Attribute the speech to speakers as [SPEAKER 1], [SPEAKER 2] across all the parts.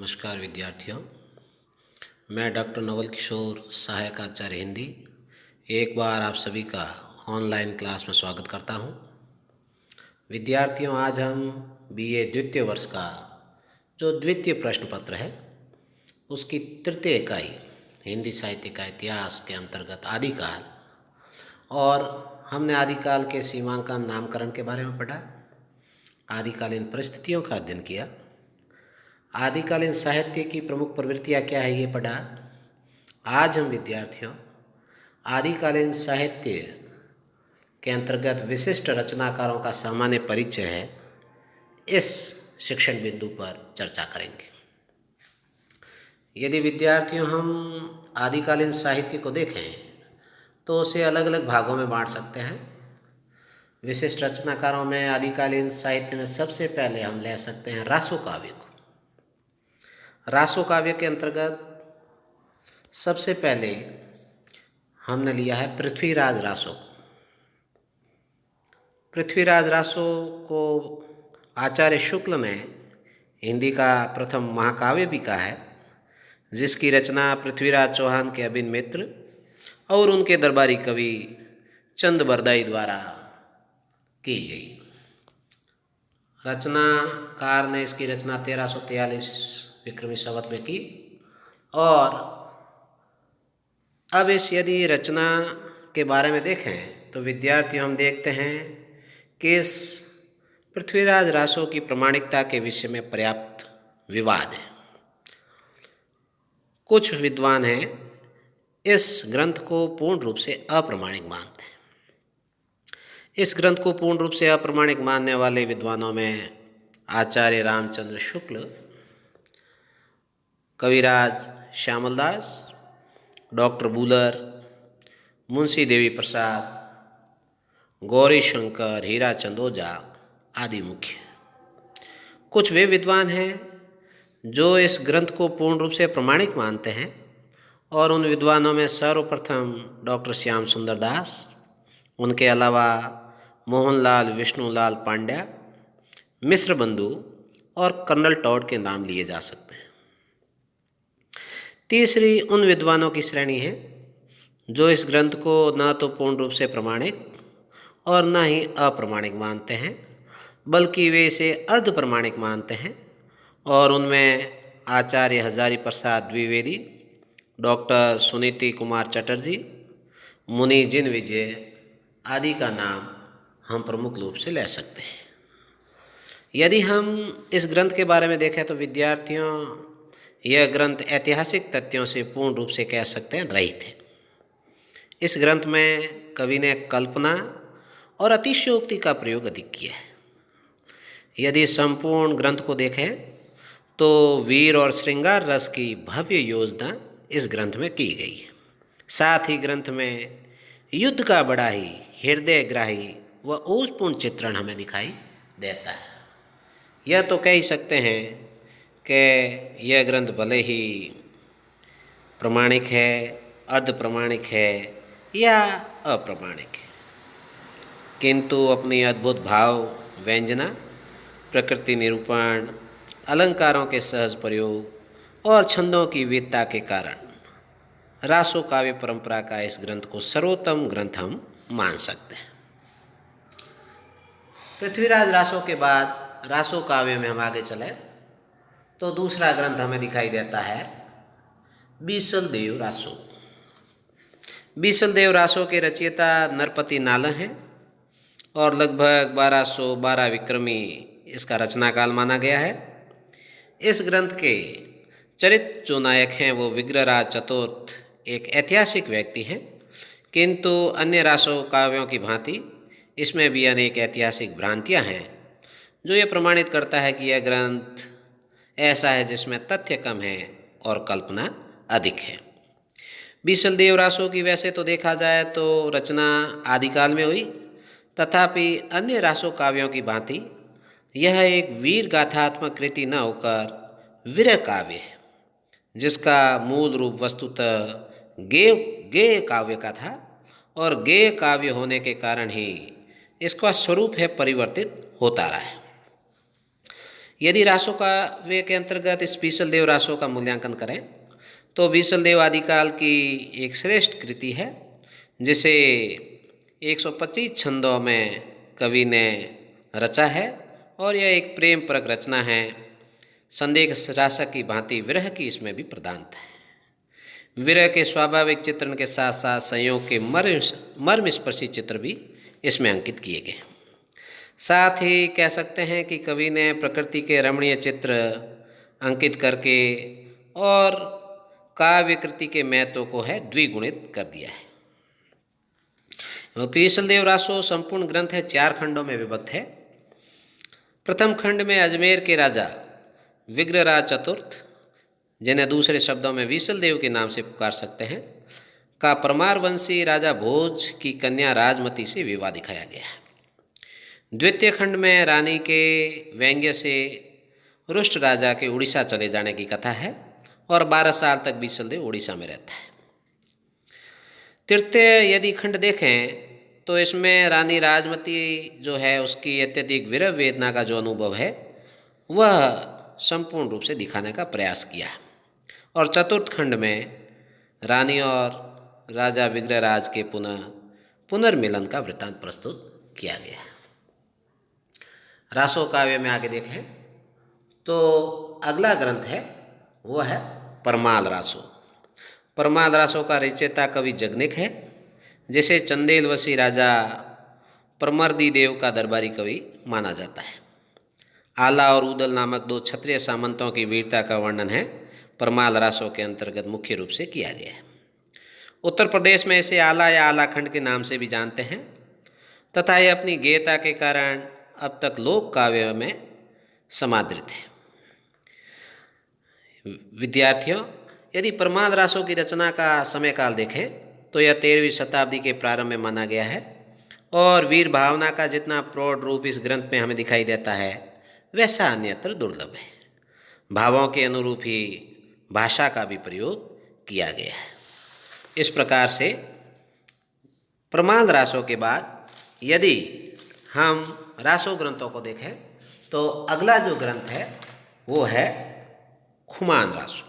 [SPEAKER 1] नमस्कार विद्यार्थियों, मैं डॉक्टर नवल किशोर, सहायक आचार्य हिंदी, एक बार आप सभी का ऑनलाइन क्लास में स्वागत करता हूं। विद्यार्थियों, आज हम बीए द्वितीय वर्ष का जो द्वितीय प्रश्न पत्र है उसकी तृतीय इकाई हिंदी साहित्य का इतिहास के अंतर्गत आदिकाल और हमने आदिकाल के सीमांकन नामकरण के बारे में पढ़ा, आदिकालीन परिस्थितियों का अध्ययन किया, आदिकालीन साहित्य की प्रमुख प्रवृत्तियाँ क्या है ये पढ़ा। आज हम विद्यार्थियों आदिकालीन साहित्य के अंतर्गत विशिष्ट रचनाकारों का सामान्य परिचय है, इस शिक्षण बिंदु पर चर्चा करेंगे। यदि विद्यार्थियों हम आदिकालीन साहित्य को देखें तो उसे अलग अलग भागों में बांट सकते हैं। विशिष्ट रचनाकारों में आदिकालीन साहित्य में सबसे पहले हम ले सकते हैं रासो काव्य को। रासो काव्य के अंतर्गत सबसे पहले हमने लिया है पृथ्वीराज रासो। पृथ्वीराज रासो को आचार्य शुक्ल ने हिंदी का प्रथम महाकाव्य भी कहा है, जिसकी रचना पृथ्वीराज चौहान के अभिन्न मित्र और उनके दरबारी कवि चंद बरदाई द्वारा की गई। रचनाकार ने इसकी रचना 1343 विक्रमी संवत में की। और अब इस यदि रचना के बारे में देखें तो विद्यार्थियों हम देखते हैं कि इस पृथ्वीराज रासो की प्रामाणिकता के विषय में पर्याप्त विवाद है। कुछ विद्वान हैं इस ग्रंथ को पूर्ण रूप से अप्रामाणिक मानते हैं। इस ग्रंथ को पूर्ण रूप से अप्रामाणिक मानने वाले विद्वानों में आचार्य रामचंद्र शुक्ल, कविराज श्यामलदास, डॉक्टर बूलर, मुंशी देवी प्रसाद, गौरी शंकर, हीरा चंदोजा आदि मुख्य। कुछ वे विद्वान हैं जो इस ग्रंथ को पूर्ण रूप से प्रमाणिक मानते हैं और उन विद्वानों में सर्वप्रथम डॉक्टर श्याम सुंदर दास, उनके अलावा मोहनलाल विष्णुलाल पांड्या, मिश्र बंधु और कर्नल टॉड के नाम लिए जा सकते हैं। तीसरी उन विद्वानों की श्रेणी है जो इस ग्रंथ को न तो पूर्ण रूप से प्रमाणिक और न ही अप्रमाणिक मानते हैं, बल्कि वे इसे अर्ध प्रमाणिक मानते हैं, और उनमें आचार्य हजारी प्रसाद द्विवेदी, डॉक्टर सुनीति कुमार चटर्जी, मुनि जिन विजय आदि का नाम हम प्रमुख रूप से ले सकते हैं। यदि हम इस ग्रंथ के बारे में देखें तो विद्यार्थियों यह ग्रंथ ऐतिहासिक तथ्यों से पूर्ण रूप से कह सकते हैं रहित है। इस ग्रंथ में कवि ने कल्पना और अतिशयोक्ति का प्रयोग अधिक किया है। यदि संपूर्ण ग्रंथ को देखें तो वीर और श्रृंगार रस की भव्य योजना इस ग्रंथ में की गई है। साथ ही ग्रंथ में युद्ध का बड़ा ही हृदयग्राही व ओजपूर्ण चित्रण हमें दिखाई देता है। यह तो कह ही सकते हैं कि यह ग्रंथ भले ही प्रमाणिक है, अर्ध प्रमाणिक है या अप्रमाणिक है, किंतु अपनी अद्भुत भाव व्यंजना, प्रकृति निरूपण, अलंकारों के सहज प्रयोग और छंदों की विविधता के कारण रासो काव्य परंपरा का इस ग्रंथ को सर्वोत्तम ग्रंथ हम मान सकते हैं। पृथ्वीराज रासो के बाद रासो काव्य में हम आगे चले तो दूसरा ग्रंथ हमें दिखाई देता है बीसल देव रासो। बीसल देव रासो के रचयिता नरपति नाल हैं और लगभग 1212 विक्रमी इसका रचना काल माना गया है। इस ग्रंथ के चरित्र जो नायक हैं वो विग्रहराज चतुर्थ एक ऐतिहासिक व्यक्ति हैं, किंतु अन्य रासो काव्यों की भांति इसमें भी अनेक ऐतिहासिक भ्रांतियां हैं जो ये प्रमाणित करता है कि यह ग्रंथ ऐसा है जिसमें तथ्य कम है और कल्पना अधिक है। बीसल देव रासो की वैसे तो देखा जाए तो रचना आदिकाल में हुई, तथापि अन्य रासो काव्यों की भांति यह एक वीर गाथात्मक कृति न होकर वीर काव्य है, जिसका मूल रूप वस्तुतः गेय काव्य का था और गेय काव्य होने के कारण ही इसका स्वरूप है परिवर्तित होता रहा है। यदि रासों काव्य के अंतर्गत इस बीसल देव रासों का मूल्यांकन करें तो बीसल देव आदिकाल की एक श्रेष्ठ कृति है, जिसे 125 छंदों में कवि ने रचा है और यह एक प्रेम परक रचना है। संदेश रासक की भांति विरह की इसमें भी प्रधानता है। विरह के स्वाभाविक चित्रण के साथ साथ संयोग के मर्मस्पर्शी चित्र भी इसमें अंकित किए गए। साथ ही कह सकते हैं कि कवि ने प्रकृति के रमणीय चित्र अंकित करके और काव्य कृति के महत्व को है द्विगुणित कर दिया है। बीसल देव रासो संपूर्ण ग्रंथ है 4 खंडों में विभक्त है। प्रथम खंड में अजमेर के राजा विग्रहराज चतुर्थ, जिन्हें दूसरे शब्दों में बीसल देव के नाम से पुकार सकते हैं, का परमारवंशी राजा भोज की कन्या राजमती से विवाह दिखाया गया है। द्वितीय खंड में रानी के व्यंग्य से रुष्ट राजा के उड़ीसा चले जाने की कथा है और 12 साल तक बीसल देव उड़ीसा में रहता है। तृतीय यदि खंड देखें तो इसमें रानी राजमती जो है उसकी अत्यधिक विरह वेदना का जो अनुभव है वह संपूर्ण रूप से दिखाने का प्रयास किया है। और चतुर्थ खंड में रानी और राजा विग्रहराज के पुनर्मिलन का वृत्तांत प्रस्तुत किया गया है। रासो काव्य में आगे देखें तो अगला ग्रंथ है वह है परमाल रासो। परमाल रासो का रचयिता कवि जगनिक है, जिसे चंदेलवशी राजा परमर्दी देव का दरबारी कवि माना जाता है। आला और उदल नामक 2 क्षत्रिय सामंतों की वीरता का वर्णन है परमाल रासो के अंतर्गत मुख्य रूप से किया गया है। उत्तर प्रदेश में इसे आला या आलाखंड के नाम से भी जानते हैं तथा यह अपनी गेयता के कारण अब तक लोक काव्य में समादृत है। विद्यार्थियों, यदि परमाल रासो की रचना का समय काल देखें तो यह 13वीं शताब्दी के प्रारंभ में माना गया है और वीर भावना का जितना प्रौढ़ रूप इस ग्रंथ में हमें दिखाई देता है वैसा अन्यत्र दुर्लभ है। भावों के अनुरूप ही भाषा का भी प्रयोग किया गया है। इस प्रकार से परमाल रासो के बाद यदि हम रासो ग्रंथों को देखें तो अगला जो ग्रंथ है वो है खुमान रासो।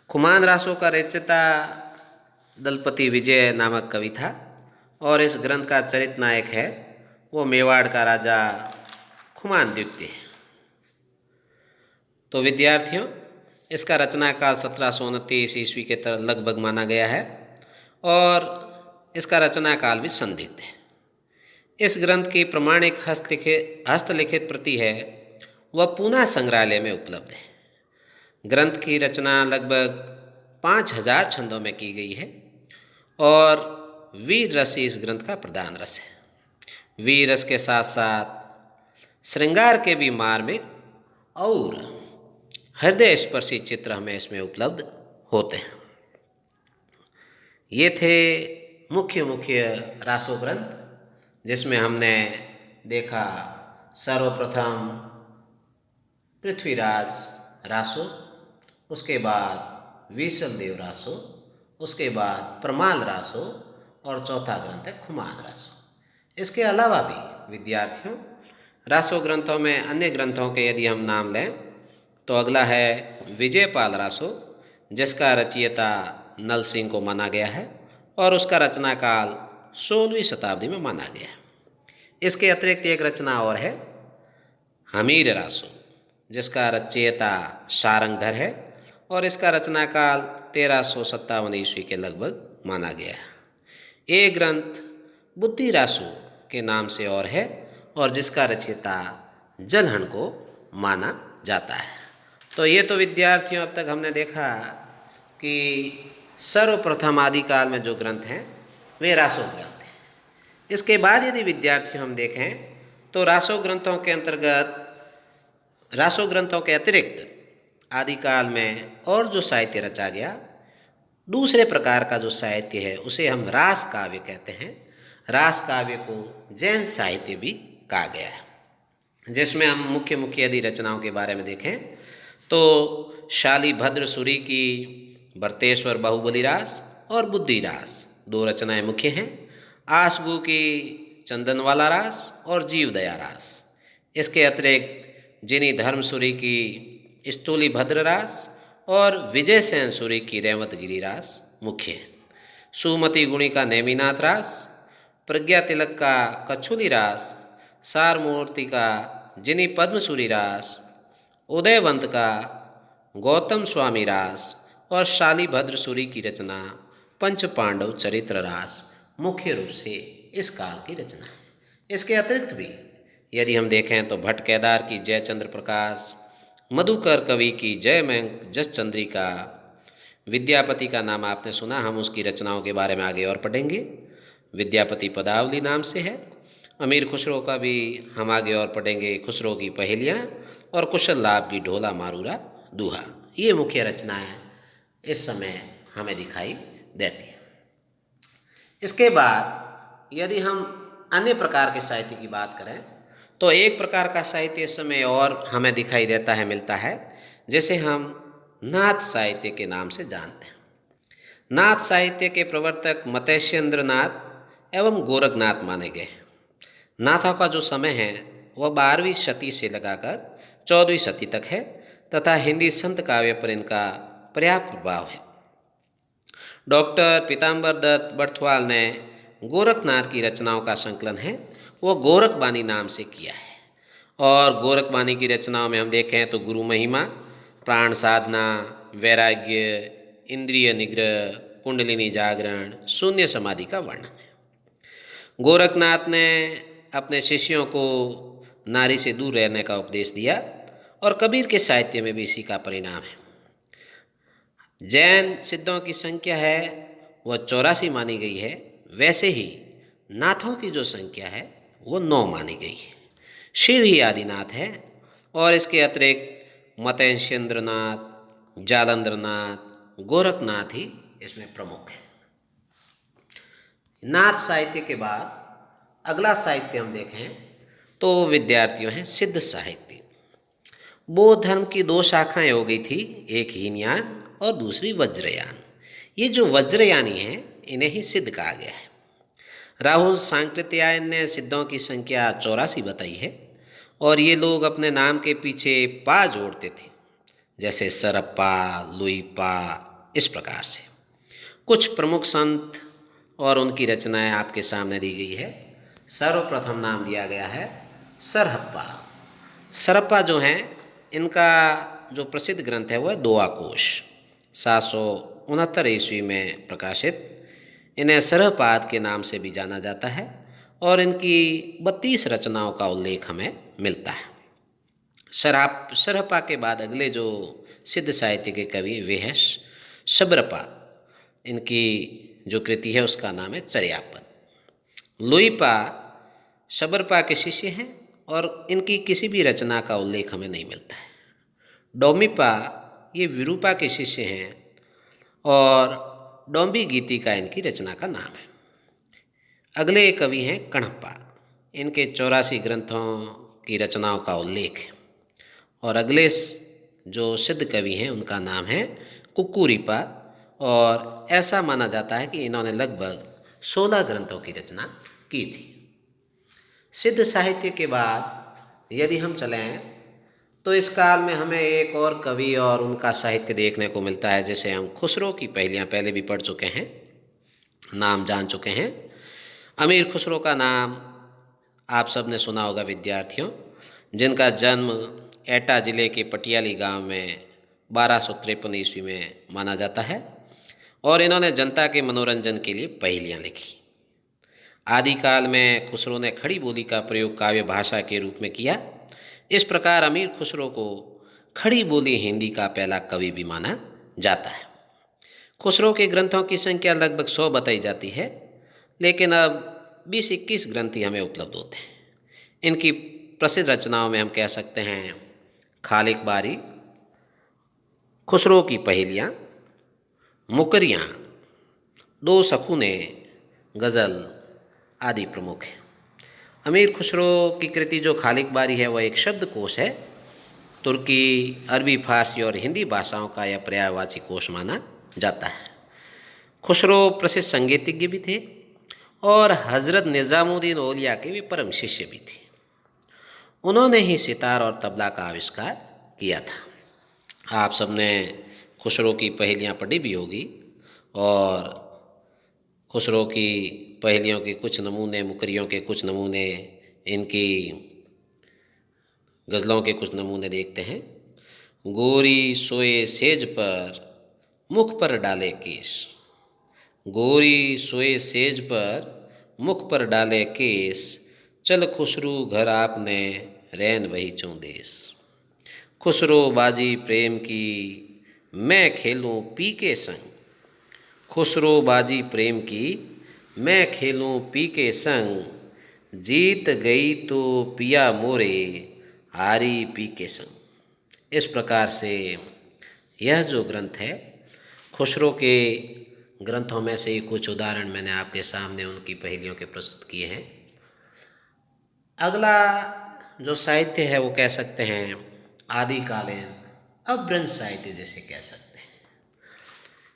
[SPEAKER 1] खुमान रासो का रचयिता दलपति विजय नामक कवि था और इस ग्रंथ का चरित्र नायक है वो मेवाड़ का राजा खुमान द्वितीय। तो विद्यार्थियों, इसका रचना काल 1729 ईस्वी के तरह लगभग माना गया है और इसका रचना काल भी संदिग्ध है। इस ग्रंथ की प्रमाणिक हस्तलिखित प्रति है वह पूना संग्रहालय में उपलब्ध है। ग्रंथ की रचना लगभग 5000 छंदों में की गई है और वीर रस इस ग्रंथ का प्रधान रस है। वीर रस के साथ साथ श्रृंगार के भी मार्मिक और हृदय स्पर्शी चित्र हमें इसमें उपलब्ध होते हैं। ये थे मुख्य रासो ग्रंथ, जिसमें हमने देखा सर्वप्रथम पृथ्वीराज रासो, उसके बाद बीसल देव रासो, उसके बाद परमाल रासो और चौथा ग्रंथ है खुमान रासो। इसके अलावा भी विद्यार्थियों रासो ग्रंथों में अन्य ग्रंथों के यदि हम नाम लें तो अगला है विजयपाल रासो, जिसका रचयिता नल सिंह को माना गया है और उसका रचना काल 16वीं शताब्दी में माना गया है। इसके अतिरिक्त एक रचना और है हमीर रासो, जिसका रचयिता सारंगधर है और इसका रचना काल 1357 ईस्वी के लगभग माना गया है। एक ग्रंथ बुद्धि रासो के नाम से और है और जिसका रचयिता जलहन को माना जाता है। तो ये तो विद्यार्थियों अब तक हमने देखा कि सर्वप्रथम आदिकाल में जो ग्रंथ हैं वे रासो ग्रंथ हैं। इसके बाद यदि विद्यार्थियों हम देखें तो रासो ग्रंथों के अतिरिक्त आदिकाल में और जो साहित्य रचा गया, दूसरे प्रकार का जो साहित्य है उसे हम रास काव्य कहते हैं। रास काव्य को जैन साहित्य भी कहा गया है, जिसमें हम मुख्य यदि रचनाओं के बारे में देखें तो शालिभद्र सूरी की भरतेश्वर बाहुबली रास और बुद्धि रास 2 रचनाएं मुख्य हैं। आसगू की चंदनवाला रास और जीवदया रास। इसके अतिरिक्त जिन्हीं धर्मसुरी की स्थूली भद्ररास और विजय सेन सूरी की रेवतगिरी रास मुख्य है। सुमति गुणी का नेमिनाथ रास, प्रज्ञा तिलक का कच्छुली रास, सारमूर्ति का जिनी पद्मसूरी रास, उदयवंत का गौतम स्वामी रास और शालीभद्र सूरी की रचना पंच पांडव चरित्र रास मुख्य रूप से इस काल की रचना है। इसके अतिरिक्त भी यदि हम देखें तो भट्ट केदार की जयचंद्र प्रकाश, मधुकर कवि की जय मयंक जस चंद्रिका, विद्यापति का नाम आपने सुना, हम उसकी रचनाओं के बारे में आगे और पढ़ेंगे। विद्यापति पदावली नाम से है। अमीर खुसरो का भी हम आगे और पढ़ेंगे, खुसरो की पहेलियाँ और कुशल लाभ की ढोला मारूरा दूहा। ये मुख्य रचनाएं इस समय हमें दिखाई देती है। इसके बाद यदि हम अन्य प्रकार के साहित्य की बात करें तो एक प्रकार का साहित्य इस समय और हमें दिखाई देता है, मिलता है, जिसे हम नाथ साहित्य के नाम से जानते हैं। नाथ साहित्य के प्रवर्तक मतेश्येंद्र नाथ एवं गोरखनाथ माने गए हैं। नाथों का जो समय है वह 12वीं शती से लगाकर 14वीं शती तक है तथा हिंदी संत काव्य पर इनका पर्याप्त प्रभाव है। डॉक्टर पीताम्बर दत्त बर्थवाल ने गोरखनाथ की रचनाओं का संकलन है वो गोरखबानी नाम से किया है। और गोरखबानी की रचनाओं में हम देखें तो गुरु महिमा, प्राण साधना, वैराग्य, इंद्रिय निग्रह, कुंडलिनी जागरण, शून्य समाधि का वर्णन है। गोरखनाथ ने अपने शिष्यों को नारी से दूर रहने का उपदेश दिया और कबीर के साहित्य में भी इसी का परिणाम है। जैन सिद्धों की संख्या है वह 84 मानी गई है, वैसे ही नाथों की जो संख्या है वो 9 मानी गई है। शिव ही आदिनाथ है और इसके अतिरिक्त मतेश्येंद्रनाथ, जालंधरनाथ, गोरखनाथ ही इसमें प्रमुख है। नाथ साहित्य के बाद अगला साहित्य हम देखें तो विद्यार्थियों हैं सिद्ध साहित्य। बौद्ध धर्म की 2 शाखाएं हो गई थी, एक हीनयान और दूसरी वज्रयान। ये जो वज्रयानी हैं इन्हें ही सिद्ध कहा गया है। राहुल सांकृत्यायन ने सिद्धों की संख्या 84 बताई है और ये लोग अपने नाम के पीछे पा जोड़ते थे, जैसे सरप्पा, लुईपा, इस प्रकार से। कुछ प्रमुख संत और उनकी रचनाएं आपके सामने दी गई है। सर्वप्रथम नाम दिया गया है सरहप्पा। सरप्पा जो हैं इनका जो प्रसिद्ध ग्रंथ है वह है दोआ कोश, 769 ईस्वी में प्रकाशित। इन्हें सरहपाद के नाम से भी जाना जाता है और इनकी 32 रचनाओं का उल्लेख हमें मिलता है। सरहपा के बाद अगले जो सिद्ध साहित्य के कवि वे हैं शबरपा। इनकी जो कृति है उसका नाम है चर्यापद। लुईपा शबरपा के शिष्य हैं और इनकी किसी भी रचना का उल्लेख हमें नहीं मिलता है। डोमिपा ये विरूपा के शिष्य हैं और डोम्बी गीति का इनकी रचना का नाम है। अगले कवि हैं कणप्पा। इनके 84 ग्रंथों की रचनाओं का उल्लेख है और अगले जो सिद्ध कवि हैं उनका नाम है कुक्कुरीपा और ऐसा माना जाता है कि इन्होंने लगभग 16 ग्रंथों की रचना की थी। सिद्ध साहित्य के बाद यदि हम चलें तो इस काल में हमें एक और कवि और उनका साहित्य देखने को मिलता है, जिसे हम खुसरो की पहेलियाँ पहले भी पढ़ चुके हैं, नाम जान चुके हैं। अमीर खुसरो का नाम आप सब ने सुना होगा विद्यार्थियों, जिनका जन्म एटा जिले के पटियाली गांव में 1253 ईस्वी में माना जाता है और इन्होंने जनता के मनोरंजन के लिए पहेलियाँ लिखी। आदिकाल में खुसरो ने खड़ी बोली का प्रयोग काव्य भाषा के रूप में किया। इस प्रकार अमीर खुसरो को खड़ी बोली हिंदी का पहला कवि भी माना जाता है। खुसरो के ग्रंथों की संख्या लगभग 100 बताई जाती है, लेकिन अब 20-21 ग्रंथ ही हमें उपलब्ध होते हैं। इनकी प्रसिद्ध रचनाओं में हम कह सकते हैं खालिक बारी, खुसरो की पहेलियाँ, मुकरियाँ, 2 सखुने, गज़ल आदि प्रमुख हैं। अमीर खुसरो की कृति जो खालिक बारी है वह एक शब्दकोश है। तुर्की, अरबी, फारसी और हिंदी भाषाओं का यह पर्यायवाची कोश माना जाता है। खुसरो प्रसिद्ध संगीतज्ञ भी थे और हज़रत निज़ामुद्दीन औलिया के वे परम शिष्य भी थे। उन्होंने ही सितार और तबला का आविष्कार किया था। आप सबने खुसरो की पहेलियाँ पढ़ी भी होगी और खुसरो की पहेलियों के कुछ नमूने, मुकरियों के कुछ नमूने, इनकी गज़लों के कुछ नमूने देखते हैं। गोरी सोए सेज पर, मुख पर डाले केश। गोरी सोए सेज पर, मुख पर डाले केस। चल खुसरू घर आपने, रैन वही चौदेस। खुसरो बाजी प्रेम की, मैं खेलूं पी के संग। खुसरो बाजी प्रेम की, मैं खेलूं पी के संग। जीत गई तो पिया मोरे, हारी पी के संग। इस प्रकार से यह जो ग्रंथ है, खुसरो के ग्रंथों में से कुछ उदाहरण मैंने आपके सामने उनकी पहेलियों के प्रस्तुत किए हैं। अगला जो साहित्य है वो कह सकते हैं आदिकालीन अपभ्रंश साहित्य जिसे कह सकते हैं।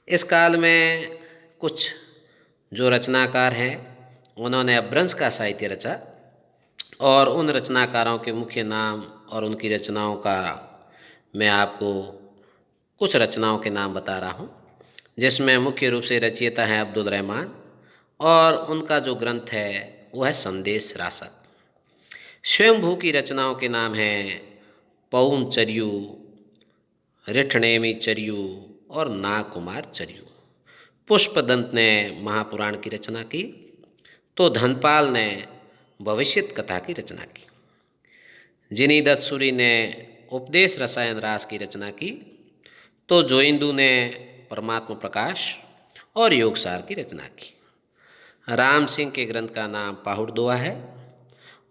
[SPEAKER 1] इस काल में कुछ जो रचनाकार हैं उन्होंने अपभ्रंश का साहित्य रचा और उन रचनाकारों के मुख्य नाम और उनकी रचनाओं का मैं आपको कुछ रचनाओं के नाम बता रहा हूँ, जिसमें मुख्य रूप से रचयिता हैं अब्दुल रहमान और उनका जो ग्रंथ है वो है संदेश रासत। स्वयंभू की रचनाओं के नाम हैं पौन चर्यू, रिठनेमी चर्यू और नागकुमार चर्यू। पुष्पदंत ने महापुराण की रचना की तो धनपाल ने भविष्यत कथा की रचना की। जिनी दत्सूरी ने उपदेश रसायन रास की रचना की तो जोइंदू ने परमात्मा प्रकाश और योगसार की रचना की। राम सिंह के ग्रंथ का नाम पाहुड़ दोहा है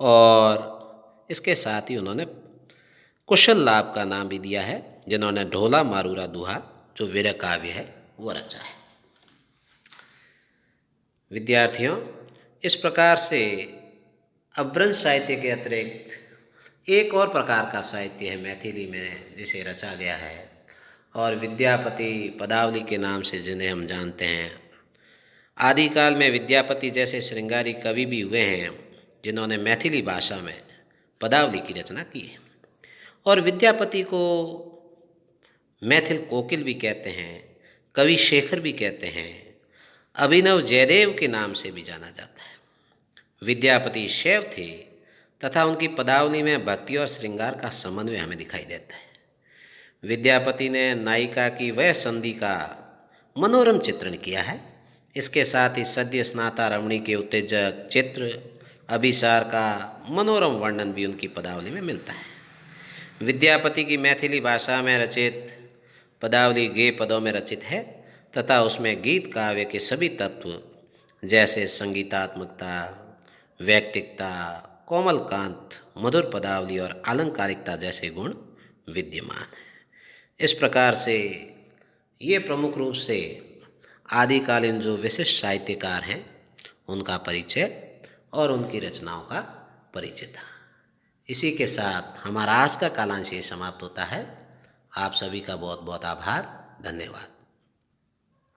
[SPEAKER 1] और इसके साथ ही उन्होंने कुशल लाभ का नाम भी दिया है, जिन्होंने ढोला मारूरा दोहा जो वीर काव्य है वो रचा है। विद्यार्थियों, इस प्रकार से अपभ्रंश साहित्य के अतिरिक्त एक और प्रकार का साहित्य है मैथिली में जिसे रचा गया है और विद्यापति पदावली के नाम से जिन्हें हम जानते हैं। आदिकाल में विद्यापति जैसे श्रृंगारी कवि भी हुए हैं जिन्होंने मैथिली भाषा में पदावली की रचना की है और विद्यापति को मैथिल कोकिल भी कहते हैं, कवि शेखर भी कहते हैं, अभिनव जयदेव के नाम से भी जाना जाता है। विद्यापति शैव थे तथा उनकी पदावली में भक्ति और श्रृंगार का समन्वय हमें दिखाई देता है। विद्यापति ने नायिका की वह संधि का मनोरम चित्रण किया है। इसके साथ ही सद्य स्नाता रमणी के उत्तेजक चित्र अभिसार का मनोरम वर्णन भी उनकी पदावली में मिलता है। विद्यापति की मैथिली भाषा में रचित पदावली गेय पदों में रचित है तथा उसमें गीत काव्य के सभी तत्व जैसे संगीतात्मकता, वैयक्तिकता, कोमल कांत, मधुर पदावली और आलंकारिकता जैसे गुण विद्यमान हैं। इस प्रकार से ये प्रमुख रूप से आदिकालीन जो विशिष्ट साहित्यकार हैं उनका परिचय और उनकी रचनाओं का परिचय था। इसी के साथ हमारा आज का कालांश समाप्त होता है। आप सभी का बहुत बहुत आभार, धन्यवाद।